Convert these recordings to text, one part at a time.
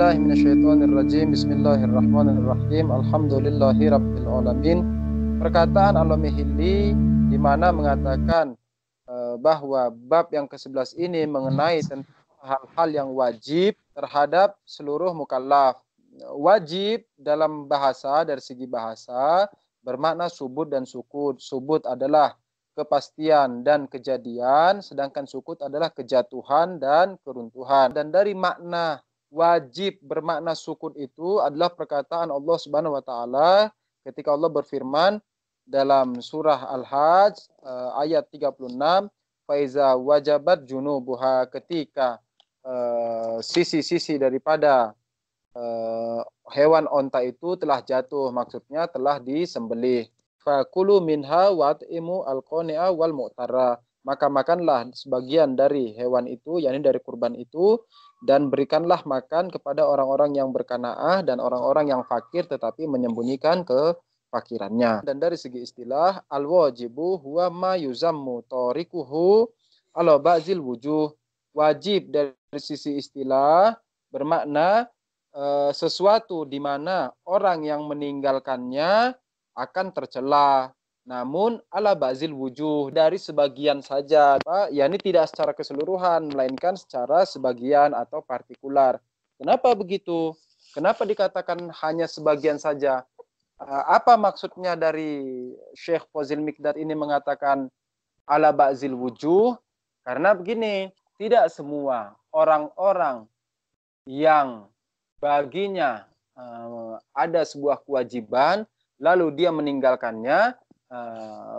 billahi minasyaitonir rajim. Bismillahirrahmanirrahim. Alhamdulillahirabbil alamin. Perkataan Al-Mihilli di mana mengatakan bahwa bab yang ke-11 ini mengenai tentang hal-hal yang wajib terhadap seluruh mukallaf. Wajib dalam bahasa, dari segi bahasa, bermakna subut dan sukut. Subut adalah kepastian dan kejadian, sedangkan sukut adalah kejatuhan dan keruntuhan. Dan dari makna wajib bermakna sukut itu adalah perkataan Allah Subhanahu wa taala ketika Allah berfirman dalam surah Al-Hajj ayat 36, faiza wajabat junubuha, ketika sisi-sisi daripada hewan onta itu telah jatuh, maksudnya telah disembelih. Fakulu minha wat'imu al-qani'a wal mu'tara, maka makanlah sebagian dari hewan itu, yakni dari kurban itu, dan berikanlah makan kepada orang-orang yang berkanaah dan orang-orang yang fakir tetapi menyembunyikan kefakirannya. Dan dari segi istilah, al-wajibu huwa ma yuzammu tarikuhu ala ba'zil wujuh. Wajib dari sisi istilah bermakna sesuatu di mana orang yang meninggalkannya akan tercela, namun ala ba'zil wujuh, dari sebagian saja, yakni tidak secara keseluruhan melainkan secara sebagian atau partikular. Kenapa begitu? Kenapa dikatakan hanya sebagian saja? Apa maksudnya dari Syekh Fazil Miqdad ini mengatakan ala ba'zil wujuh? Karena begini, tidak semua orang-orang yang baginya ada sebuah kewajiban lalu dia meninggalkannya,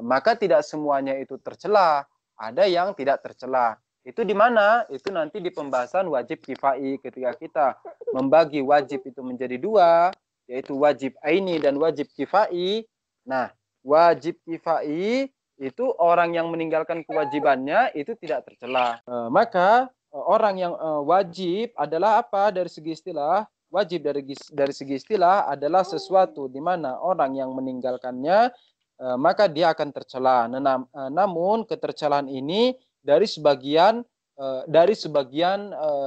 maka tidak semuanya itu tercela. Ada yang tidak tercela. Itu di mana? Itu nanti di pembahasan wajib kifai. Ketika kita membagi wajib itu menjadi dua, yaitu wajib aini dan wajib kifai. Nah, wajib kifai itu orang yang meninggalkan kewajibannya itu tidak tercela. Maka orang yang wajib adalah apa dari segi istilah? Wajib dari segi istilah adalah sesuatu di mana orang yang meninggalkannya maka dia akan tercela. Namun ketercelaan ini dari sebagian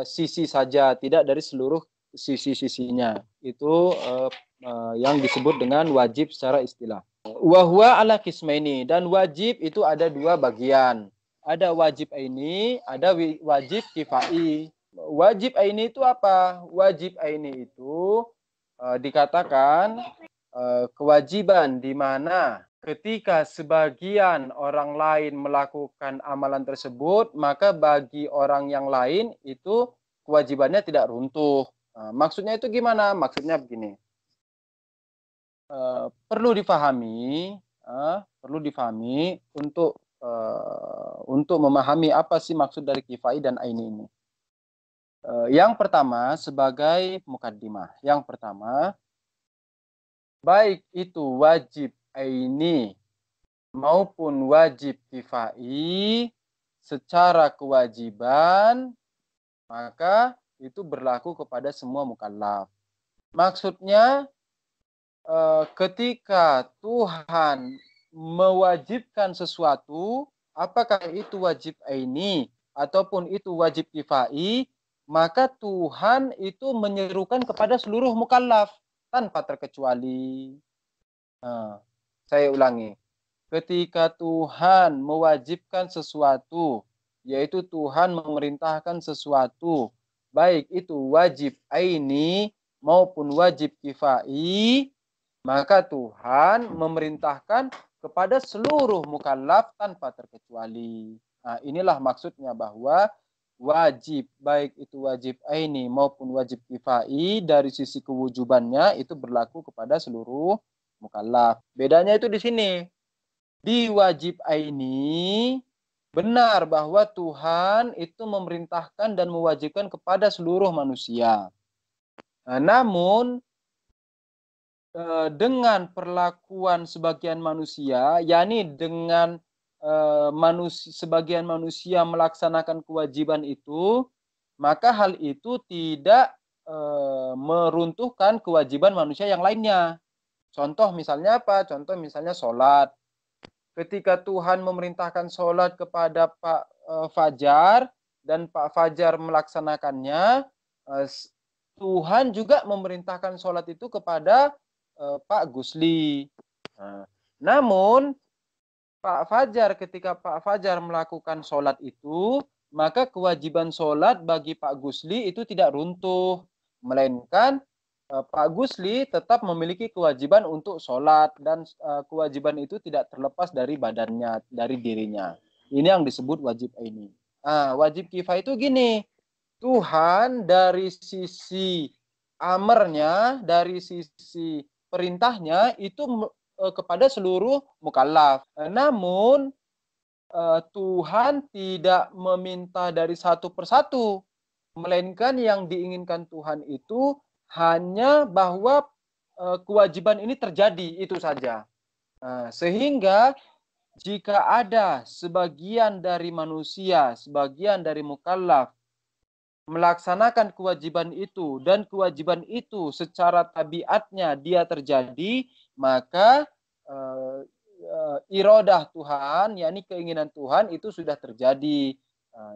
sisi saja, tidak dari seluruh sisi-sisinya. Itu yang disebut dengan wajib secara istilah. Wahwa ala kismaini, dan wajib itu ada dua bagian. Ada wajib aini, ada wajib kifai. Wajib aini itu apa? Wajib aini itu dikatakan kewajiban di mana ketika sebagian orang lain melakukan amalan tersebut, maka bagi orang yang lain itu kewajibannya tidak runtuh. Maksudnya itu gimana? Maksudnya begini. Perlu difahami untuk memahami apa sih maksud dari kifai dan aini ini. Yang pertama, sebagai mukaddimah. Yang pertama, baik itu wajib aini maupun wajib kifai secara kewajiban, maka itu berlaku kepada semua mukallaf. Maksudnya, ketika Tuhan mewajibkan sesuatu, apakah itu wajib aini ataupun itu wajib kifai, maka Tuhan itu menyerukan kepada seluruh mukallaf tanpa terkecuali. Saya ulangi. Ketika Tuhan mewajibkan sesuatu, yaitu Tuhan memerintahkan sesuatu, baik itu wajib aini maupun wajib kifai, maka Tuhan memerintahkan kepada seluruh mukallaf tanpa terkecuali. Nah, inilah maksudnya bahwa wajib, baik itu wajib aini maupun wajib kifai, dari sisi kewujubannya itu berlaku kepada seluruh mukallaf. Bedanya itu di sini. Di wajib aini benar bahwa Tuhan itu memerintahkan dan mewajibkan kepada seluruh manusia. Namun dengan perlakuan sebagian manusia, yakni dengan sebagian manusia melaksanakan kewajiban itu, maka hal itu tidak meruntuhkan kewajiban manusia yang lainnya. Contoh misalnya apa? Contoh misalnya sholat. Ketika Tuhan memerintahkan sholat kepada Pak Fajar dan Pak Fajar melaksanakannya, Tuhan juga memerintahkan sholat itu kepada Pak Gusli. Namun Pak Fajar, ketika Pak Fajar melakukan sholat itu, maka kewajiban sholat bagi Pak Gusli itu tidak runtuh, melainkan Pak Gusli tetap memiliki kewajiban untuk sholat, dan kewajiban itu tidak terlepas dari badannya, dari dirinya. Ini yang disebut wajib aini. Wajib kifayah itu gini, Tuhan dari sisi amarnya, dari sisi perintahnya itu kepada seluruh mukallaf. Namun Tuhan tidak meminta dari satu persatu, melainkan yang diinginkan Tuhan itu hanya bahwa kewajiban ini terjadi, itu saja. Sehingga jika ada sebagian dari manusia, sebagian dari mukallaf melaksanakan kewajiban itu, dan kewajiban itu secara tabiatnya dia terjadi, maka iradah Tuhan, yakni keinginan Tuhan itu sudah terjadi,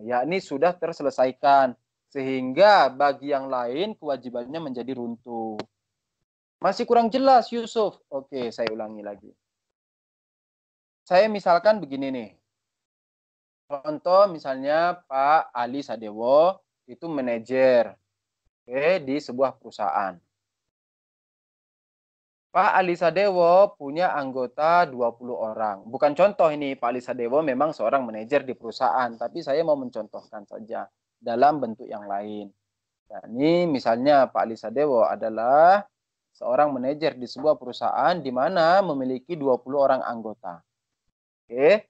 yakni sudah terselesaikan, sehingga bagi yang lain kewajibannya menjadi runtuh. Masih kurang jelas, Yusuf? Oke, saya ulangi lagi. Saya misalkan begini nih. Contoh misalnya Pak Ali Sadewo itu manajer di sebuah perusahaan. Pak Ali Sadewo punya anggota 20 orang. Bukan contoh ini, Pak Ali Sadewo memang seorang manajer di perusahaan, tapi saya mau mencontohkan saja dalam bentuk yang lain. Nah, ini misalnya Pak Ali Sadewo adalah seorang manajer di sebuah perusahaan di mana memiliki 20 orang anggota. Oke.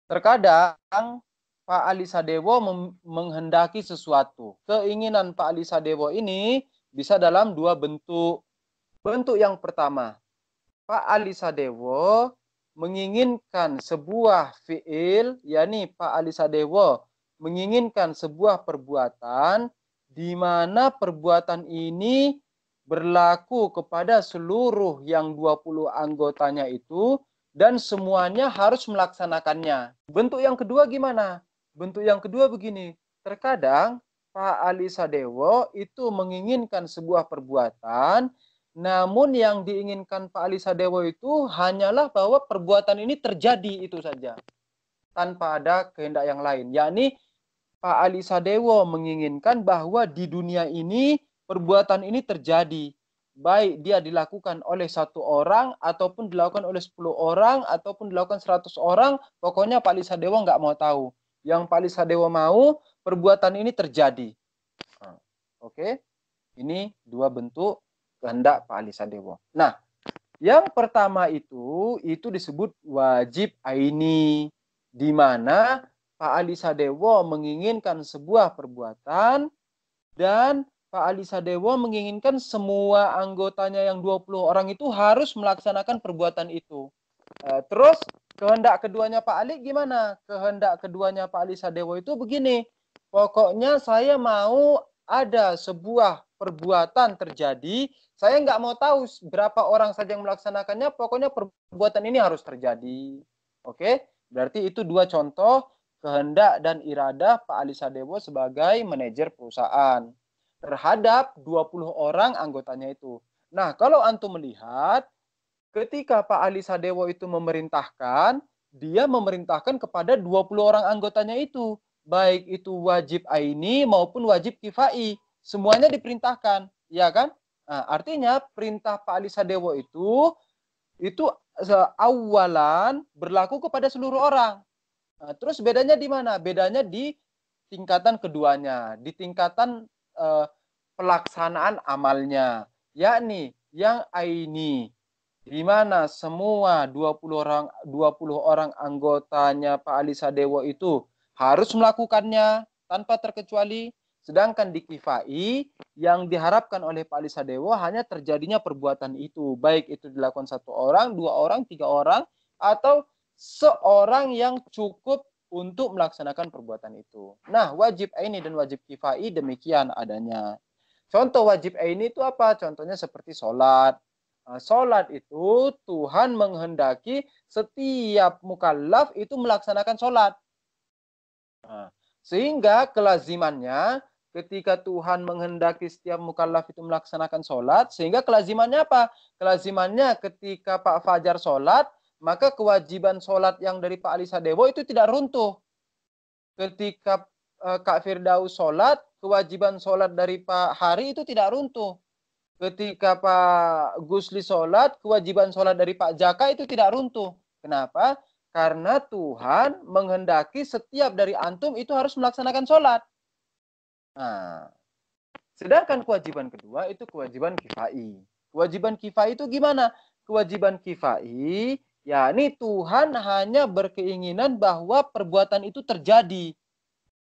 Terkadang Pak Ali Sadewo menghendaki sesuatu. Keinginan Pak Ali Sadewo ini bisa dalam dua bentuk. Bentuk yang pertama, Pak Ali Sadewo menginginkan sebuah fiil, yakni Pak Ali Sadewo menginginkan sebuah perbuatan di mana perbuatan ini berlaku kepada seluruh yang 20 anggotanya itu, dan semuanya harus melaksanakannya. Bentuk yang kedua gimana? Bentuk yang kedua begini, terkadang Pak Ali Sadewo itu menginginkan sebuah perbuatan, namun yang diinginkan Pak Ali Sadewo itu hanyalah bahwa perbuatan ini terjadi, itu saja, tanpa ada kehendak yang lain. Yakni Pak Ali Sadewo menginginkan bahwa di dunia ini perbuatan ini terjadi, baik dia dilakukan oleh satu orang, ataupun dilakukan oleh 10 orang, ataupun dilakukan 100 orang, pokoknya Pak Ali Sadewo nggak mau tahu. Yang Pak Ali Sadewo mau, perbuatan ini terjadi. Oke, ini dua bentuk kehendak Pak Ali Sadewo. Nah, yang pertama itu disebut wajib aini, di mana Pak Ali Sadewo menginginkan sebuah perbuatan, dan Pak Ali Sadewo menginginkan semua anggotanya yang 20 orang itu harus melaksanakan perbuatan itu. Terus kehendak keduanya Pak Ali gimana? Kehendak keduanya Pak Ali Sadewo itu begini, pokoknya saya mau ada sebuah perbuatan terjadi, saya nggak mau tahu berapa orang saja yang melaksanakannya, pokoknya perbuatan ini harus terjadi. Oke, berarti itu dua contoh kehendak dan iradah Pak Ali Sadewo sebagai manajer perusahaan terhadap 20 orang anggotanya itu. Nah, kalau antum melihat, ketika Pak Ali Sadewo itu memerintahkan, dia memerintahkan kepada 20 orang anggotanya itu, baik itu wajib aini maupun wajib kifai, semuanya diperintahkan, ya kan? Nah, artinya perintah Pak Ali Sadewo itu awalan berlaku kepada seluruh orang. Nah, terus bedanya di mana? Bedanya di tingkatan keduanya, di tingkatan pelaksanaan amalnya, yakni yang aini, di mana semua 20 orang anggotanya Pak Ali Sadewo itu harus melakukannya tanpa terkecuali, sedangkan di kifai yang diharapkan oleh Pak Ali Sadewo hanya terjadinya perbuatan itu, baik itu dilakukan satu orang, dua orang, tiga orang, atau seorang yang cukup untuk melaksanakan perbuatan itu. Nah, wajib aini dan wajib kifai demikian adanya. Contoh wajib aini itu apa? Contohnya seperti sholat. Sholat itu Tuhan menghendaki setiap mukallaf itu melaksanakan sholat. Sehingga kelazimannya ketika Tuhan menghendaki setiap mukallaf itu melaksanakan sholat, sehingga kelazimannya apa? Kelazimannya ketika Pak Fajar sholat, maka kewajiban sholat yang dari Pak Ali Sadewo itu tidak runtuh. Ketika Kak Firdaus sholat, kewajiban sholat dari Pak Hari itu tidak runtuh. Ketika Pak Gusli sholat, kewajiban sholat dari Pak Jaka itu tidak runtuh. Kenapa? Karena Tuhan menghendaki setiap dari antum itu harus melaksanakan sholat. Nah, sedangkan kewajiban kedua itu kewajiban kifai. Kewajiban kifai itu gimana? Kewajiban kifai, yakni Tuhan hanya berkeinginan bahwa perbuatan itu terjadi.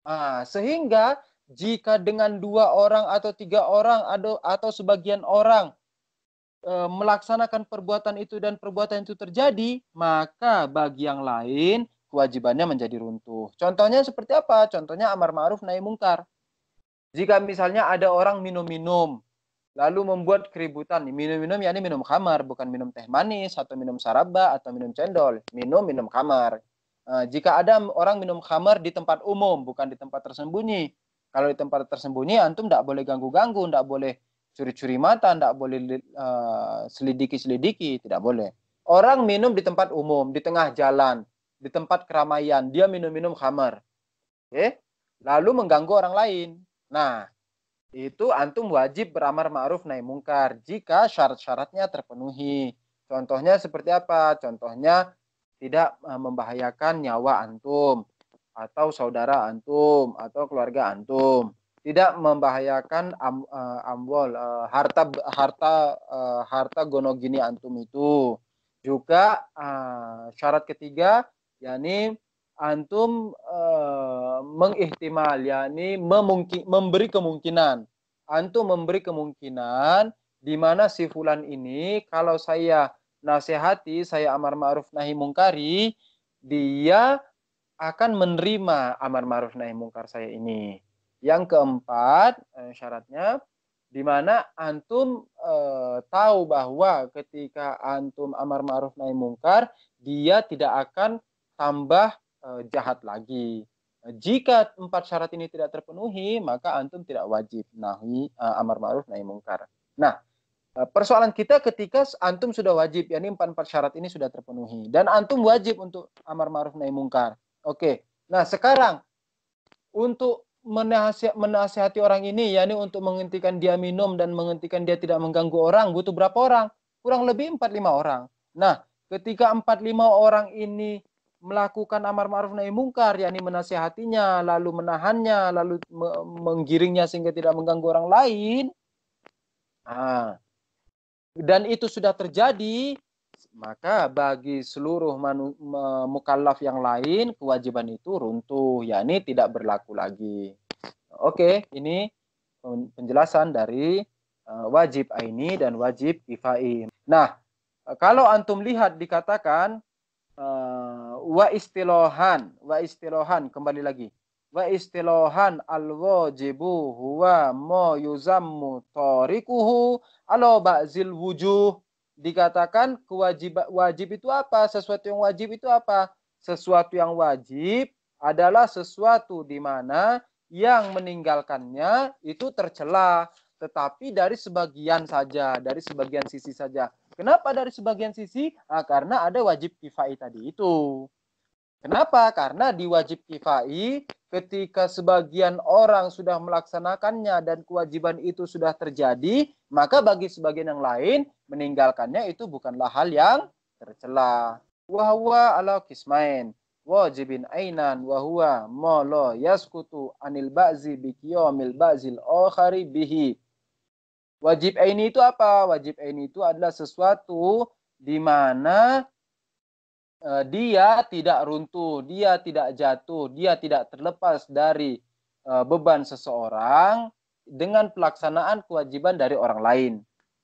Nah, sehingga jika dengan 2 orang atau 3 orang atau sebagian orang melaksanakan perbuatan itu dan perbuatan itu terjadi, maka bagi yang lain kewajibannya menjadi runtuh. Contohnya seperti apa? Contohnya amar ma'ruf nahi mungkar. Jika misalnya ada orang minum-minum, lalu membuat keributan. Minum-minum yakni minum khamar, bukan minum teh manis, atau minum saraba, atau minum cendol. Minum khamar. Jika ada orang minum khamar di tempat umum, bukan di tempat tersembunyi. Kalau di tempat tersembunyi, antum tidak boleh ganggu-ganggu, tidak boleh curi-curi mata, tidak boleh selidiki-selidiki, tidak boleh. Orang minum di tempat umum, di tengah jalan, di tempat keramaian, dia minum-minum khamar. Lalu mengganggu orang lain. Nah, itu antum wajib beramar ma'ruf nahi mungkar jika syarat-syaratnya terpenuhi. Contohnya seperti apa? Contohnya tidak membahayakan nyawa antum atau saudara antum atau keluarga antum. Tidak membahayakan harta gonogini antum itu. Juga syarat ketiga yakni antum mengihtimal, yakni memberi kemungkinan. Antum memberi kemungkinan di mana si fulan ini kalau saya nasihati, saya amar ma'ruf nahi mungkari, dia akan menerima amar ma'ruf nahi mungkar saya ini. Yang keempat, syaratnya di mana antum tahu bahwa ketika antum amar ma'ruf nahi mungkar, dia tidak akan tambah jahat lagi. Jika 4 syarat ini tidak terpenuhi, maka antum tidak wajib nahi amar ma'ruf nahi mungkar. Nah, persoalan kita ketika antum sudah wajib, yakni 4 syarat ini sudah terpenuhi dan antum wajib untuk amar ma'ruf nahi mungkar. Oke. Nah, sekarang untuk menasihati orang ini, yakni untuk menghentikan dia minum dan menghentikan dia tidak mengganggu orang, butuh berapa orang? Kurang lebih 4-5 orang. Nah, ketika 4-5 orang ini melakukan amar ma'ruf nahi mungkar, yakni menasihatinya, lalu menahannya, lalu menggiringnya sehingga tidak mengganggu orang lain, dan itu sudah terjadi, maka bagi seluruh mukallaf yang lain kewajiban itu runtuh, yakni tidak berlaku lagi. Oke, ini penjelasan dari wajib aini dan wajib kifai. Nah, kalau antum lihat dikatakan wa istilohan kembali lagi. Wa istilohan al-wajibu huwa ma yuzammu tarikuhu ala ba'zil wujuh. Dikatakan wajib itu apa? Sesuatu yang wajib itu apa? Sesuatu yang wajib adalah sesuatu di mana yang meninggalkannya itu tercela, tetapi dari sebagian saja, dari sebagian sisi saja. Kenapa dari sebagian sisi? Karena ada wajib kifai tadi itu. Kenapa? Karena di wajib kifai, ketika sebagian orang sudah melaksanakannya dan kewajiban itu sudah terjadi, maka bagi sebagian yang lain, meninggalkannya itu bukanlah hal yang tercela. Wahwa ala kismain, wajibin ainan, wahwa molo yaskutu anil ba'zi bikiyomil ba'zil okhari bihi. Wajib aini itu apa? Wajib aini itu adalah sesuatu di mana dia tidak runtuh, dia tidak jatuh, dia tidak terlepas dari beban seseorang dengan pelaksanaan kewajiban dari orang lain.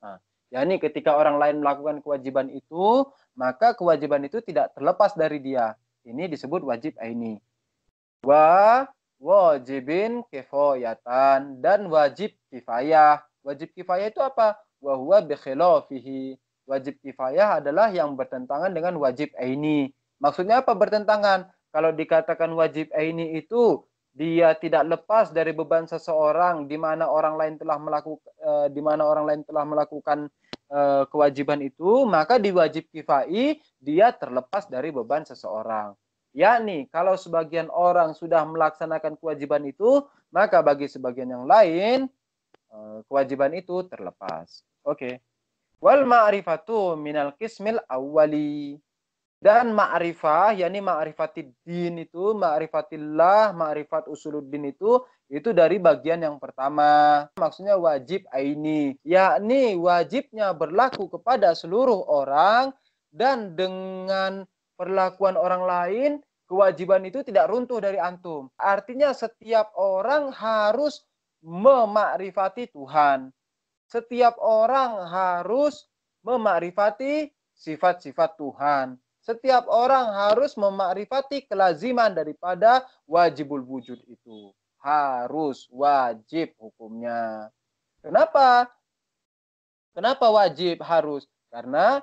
Nah, yakni ketika orang lain melakukan kewajiban itu, maka kewajiban itu tidak terlepas dari dia. Ini disebut wajib aini. Wa wajibin kifayatan dan wajib kifayah. Wajib kifayah itu apa? Wa huwa bi khilafihi. Wajib kifayah adalah yang bertentangan dengan wajib aini. Maksudnya apa bertentangan? Kalau dikatakan wajib aini itu dia tidak lepas dari beban seseorang di mana orang lain telah melakukan kewajiban itu, maka di wajib kifai dia terlepas dari beban seseorang. Yakni kalau sebagian orang sudah melaksanakan kewajiban itu, maka bagi sebagian yang lain kewajiban itu terlepas. Oke. Wal ma'rifatu minal qismil awwali. Dan ma'rifah, yakni ma'rifatid din itu, ma'rifatillah, ma'rifat usuluddin itu dari bagian yang pertama. Maksudnya wajib aini, yakni wajibnya berlaku kepada seluruh orang dan dengan perlakuan orang lain, kewajiban itu tidak runtuh dari antum. Artinya setiap orang harus memakrifati Tuhan. Setiap orang harus memakrifati sifat-sifat Tuhan. Setiap orang harus memakrifati kelaziman daripada wajibul wujud itu. Harus, wajib hukumnya. Kenapa? Kenapa wajib harus? Karena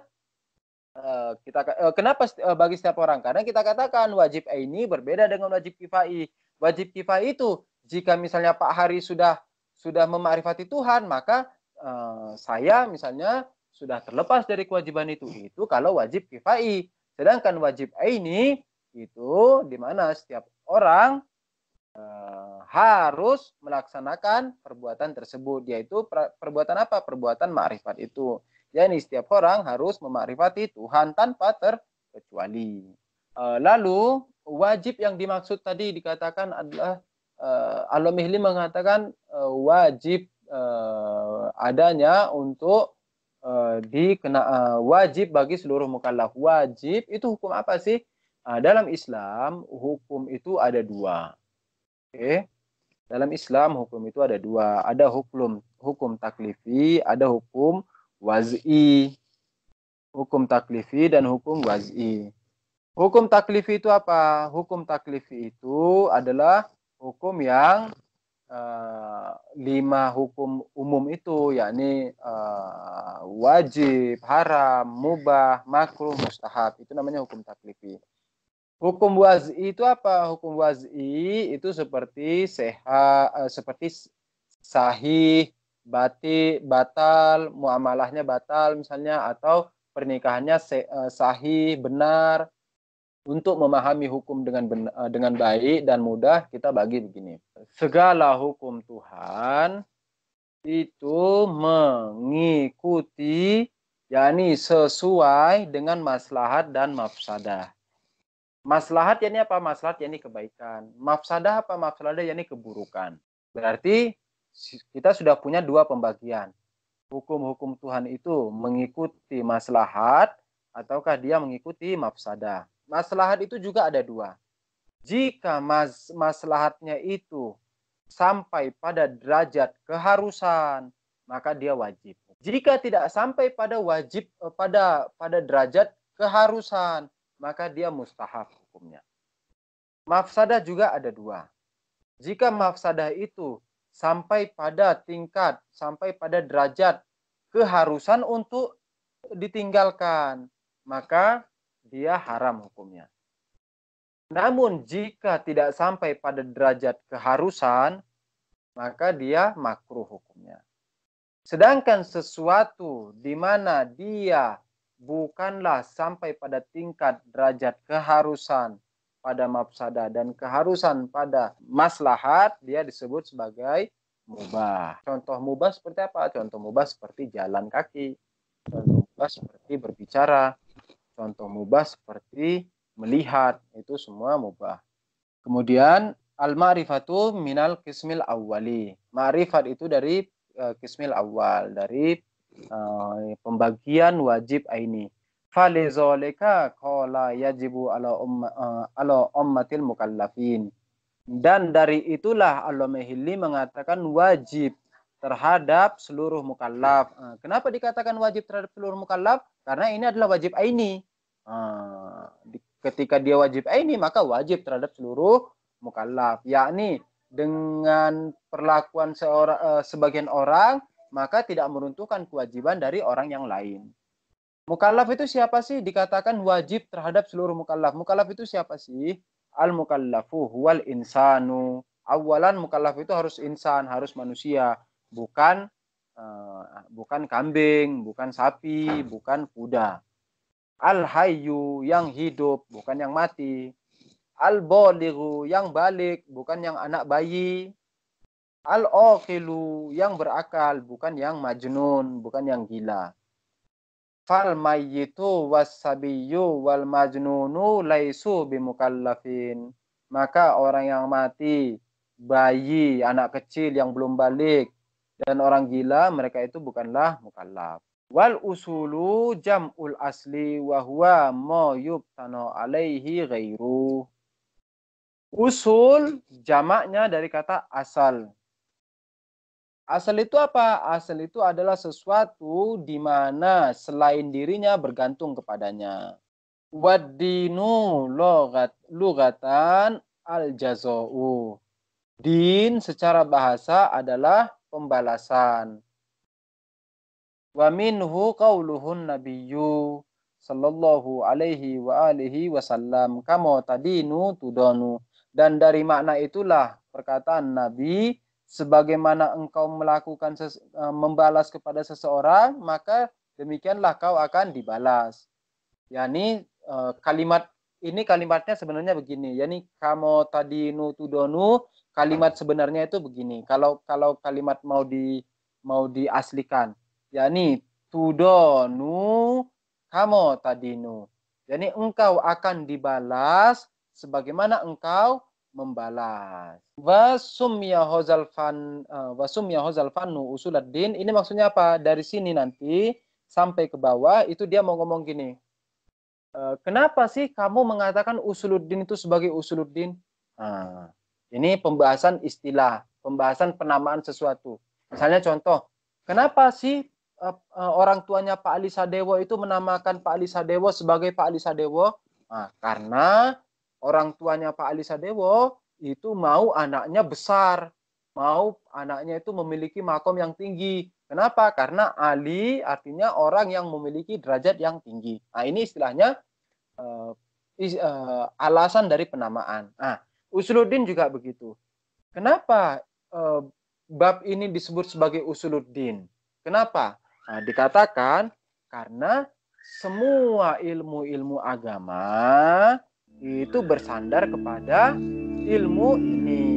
kenapa bagi setiap orang? Karena kita katakan wajib ini berbeda dengan wajib kifai. Wajib kifai itu jika misalnya Pak Hari sudah memakrifati Tuhan, maka saya misalnya sudah terlepas dari kewajiban itu. Itu kalau wajib kifai. Sedangkan wajib aini itu di mana setiap orang harus melaksanakan perbuatan tersebut, yaitu perbuatan apa? Perbuatan ma'rifat itu. Yani setiap orang harus memakrifati Tuhan tanpa terkecuali. Lalu wajib yang dimaksud tadi dikatakan adalah Al-Mihli mengatakan wajib adanya untuk wajib bagi seluruh mukallaf. Wajib itu hukum apa sih? Dalam Islam hukum itu ada dua. Oke. Dalam Islam hukum itu ada dua. Ada hukum taklifi, ada hukum waz'i. Hukum taklifi dan hukum waz'i. Hukum taklifi itu apa? Hukum taklifi itu adalah hukum yang 5 hukum umum itu, yakni wajib, haram, mubah, makruh, mustahab. Itu namanya hukum taklifi. Hukum waz'i itu apa? Hukum waz'i itu seperti seperti sahih, batal, muamalahnya batal misalnya, atau pernikahannya sahih, benar. Untuk memahami hukum dengan baik dan mudah, kita bagi begini. Segala hukum Tuhan itu mengikuti, yakni sesuai dengan maslahat dan mafsadah. Maslahat yakni apa? Maslahat yakni kebaikan. Mafsadah apa? Mafsadah yakni keburukan. Berarti kita sudah punya dua pembagian. Hukum-hukum Tuhan itu mengikuti maslahat ataukah dia mengikuti mafsadah. Maslahat itu juga ada dua. Jika maslahatnya itu sampai pada derajat keharusan, maka dia wajib. Jika tidak sampai pada wajib, pada derajat keharusan, maka dia mustahab hukumnya. Mafsadah juga ada dua. Jika mafsadah itu sampai pada tingkat, sampai pada derajat keharusan untuk ditinggalkan, maka dia haram hukumnya. Namun jika tidak sampai pada derajat keharusan, maka dia makruh hukumnya. Sedangkan sesuatu di mana dia bukanlah sampai pada tingkat derajat keharusan pada mafsadah dan keharusan pada maslahat, dia disebut sebagai mubah. Contoh mubah seperti apa? Contoh mubah seperti jalan kaki. Contoh mubah seperti berbicara. Contoh mubah seperti melihat. Itu semua mubah. Kemudian al-ma'rifatu minal qismil awwali. Ma'rifat itu dari qismil awal, dari pembagian wajib aini. Falizalika qala yajibu ala ummatil mukallafin. Dan dari itulah Al-Mihli mengatakan wajib terhadap seluruh mukallaf. Kenapa dikatakan wajib terhadap seluruh mukallaf? Karena ini adalah wajib aini. Ketika dia wajib aini, maka wajib terhadap seluruh mukallaf. Yakni dengan perlakuan sebagian orang, maka tidak meruntuhkan kewajiban dari orang yang lain. Mukallaf itu siapa sih? Dikatakan wajib terhadap seluruh mukallaf. Mukallaf itu siapa sih? Al-mukallafu huwal insanu Awalan mukallaf itu harus insan, harus manusia, bukan bukan kambing, bukan sapi, bukan kuda. Al-hayyu yang hidup, bukan yang mati. Al-balighu yang balik, bukan yang anak bayi. Al-aqilu yang berakal, bukan yang majnun, bukan yang gila. Fal mayyitu was-sabiyyu wal majnunu laisu bimukallafin. Maka orang yang mati, bayi, anak kecil yang belum balik, dan orang gila, mereka itu bukanlah mukallaf. Wal usulu jam'ul asli wa huwa ma yubtana alaihi ghairu. Usul jamaknya dari kata asal. Asal itu apa? Asal itu adalah sesuatu di mana selain dirinya bergantung kepadanya. Waddinu lugatan al-jaza'u. Din secara bahasa adalah pembalasan. Wa minhu qauluhun nabiyyu sallallahu alaihi wa alihi wasallam kama tadinu tudanu. Dan dari makna itulah perkataan Nabi, sebagaimana engkau melakukan membalas kepada seseorang, maka demikianlah kau akan dibalas. Yani kalimat ini kalimatnya sebenarnya begini. Yani kamo tadinu tudonu, kalimat sebenarnya itu begini. Kalau kalimat mau diaslikan, yani tudonu kamo tadinu. Yani engkau akan dibalas sebagaimana engkau membalas. Wasumya hozal fannu usuluddin. Ini maksudnya apa? Dari sini nanti sampai ke bawah itu dia mau ngomong gini. Kenapa sih kamu mengatakan usuluddin itu sebagai usuluddin? Nah, ini pembahasan istilah, pembahasan penamaan sesuatu. Misalnya contoh, kenapa sih orang tuanya Pak Ali Sadewo itu menamakan Pak Ali Sadewo sebagai Pak Ali Sadewo? Nah, karena orang tuanya Pak Ali Sadewo itu mau anaknya besar, mau anaknya itu memiliki makom yang tinggi. Kenapa? Karena Ali artinya orang yang memiliki derajat yang tinggi. Nah, ini istilahnya alasan dari penamaan. Nah, usuluddin juga begitu. Kenapa bab ini disebut sebagai usuluddin? Kenapa? Nah, dikatakan karena semua ilmu-ilmu agama itu bersandar kepada ilmu ini.